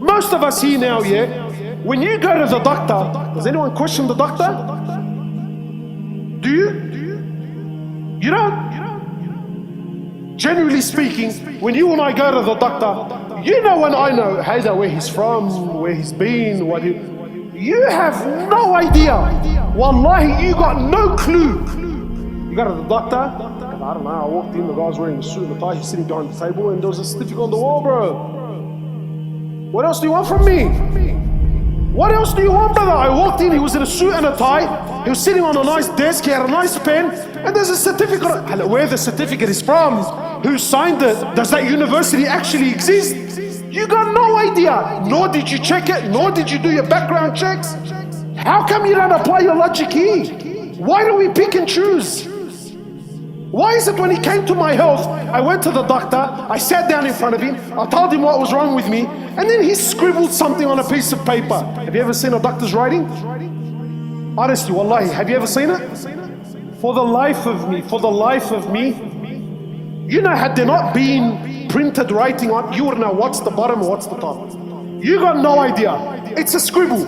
Most of us here now, yeah, when you go to the doctor, does anyone question the doctor? Do you? You don't? Generally speaking, when you and I go to the doctor, you know and I know Haida, where he's from, where he's been, what he... You have no idea. Wallahi, you got no clue. You go to the doctor, I don't know, I walked in, the guy's wearing a suit and a tie, he's sitting behind the table and there was a certificate on the wall, bro. What else do you want from me? What else do you want, brother? I walked in, he was in a suit and a tie, he was sitting on a nice desk, he had a nice pen, and there's a certificate. Where the certificate is from, who signed it, does that university actually exist? You got no idea, nor did you check it, nor did you do your background checks. How come you don't apply your logic here? Why do we pick and choose? Why is it when he came to my health, I went to the doctor, I sat down in front of him, I told him what was wrong with me, and then he scribbled something on a piece of paper. Have you ever seen a doctor's writing? Honestly, wallahi, have you ever seen it? For the life of me, you know, had there not been printed writing on, you would know what's the bottom, what's the top. You got no idea. It's a scribble.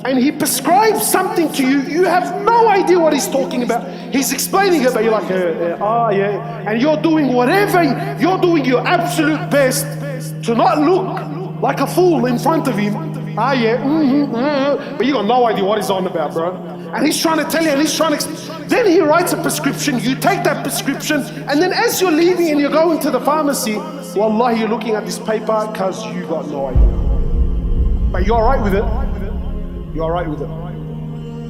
And he prescribes something to you, you have no idea what he's talking about. He's explaining it, but you're like, yeah. And you're doing whatever, you're doing your absolute best to not look like a fool in front of him. But you got no idea what he's on about, bro. And he's trying to tell you, and he's trying to, then he writes a prescription, you take that prescription, and then as you're leaving and you're going to the pharmacy, wallahi, you're looking at this paper because you got no idea. But you're alright with it. You're alright with it.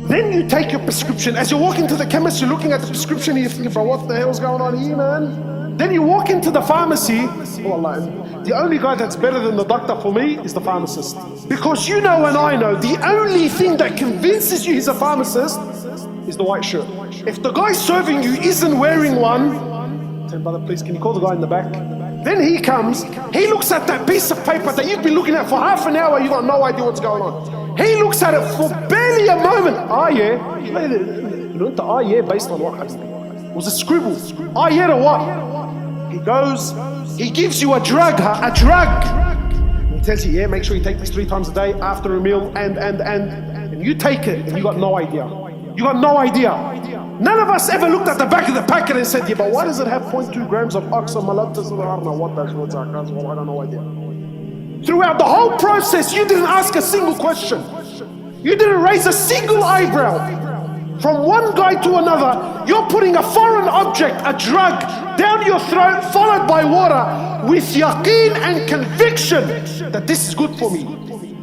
Then you take your prescription. As you're walking to the chemist, you're looking at the prescription and you're thinking, bro, what the hell's going on here, man? Then you walk into the pharmacy. Wallah, the only guy that's better than the doctor for me is the pharmacist. Because you know and I know, the only thing that convinces you he's a pharmacist is the white shirt. If the guy serving you isn't wearing one, say, brother, please, can you call the guy in the back? Then he comes, he looks at that piece of paper that you've been looking at for half an hour, you got no idea what's going on. He looks at it for barely a moment. Based on what? It was a scribble. To what? He goes, he gives you a drug. He tells you, yeah, make sure you take this 3 times a day after a meal, and you take it, and you got no idea. You got no idea. None of us ever looked at the back of the packet and said, yeah, but why does it have 0.2 grams of oxamalactose? I don't know what that's, I got no idea. Throughout the whole process, you didn't ask a single question. You didn't raise a single eyebrow. From one guy to another, you're putting a foreign object, a drug, down your throat, followed by water, with yaqeen and conviction that this is good for me.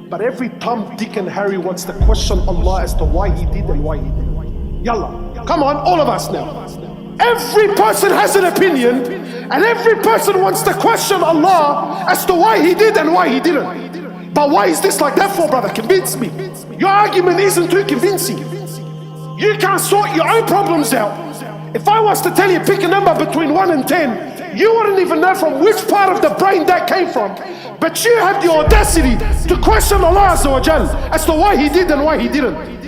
But every Tom, Dick and Harry wants to question Allah as to why he did and why he didn't. Yalla, come on, all of us now. Every person has an opinion, and every person wants to question Allah as to why he did and why he didn't. But why is this like that for, brother? Convince me. Your argument isn't too convincing. You can't sort your own problems out. If I was to tell you pick a number between 1 and 10, you wouldn't even know from which part of the brain that came from. But you have the audacity to question Allah Azza wa Jal as to why he did and why he didn't.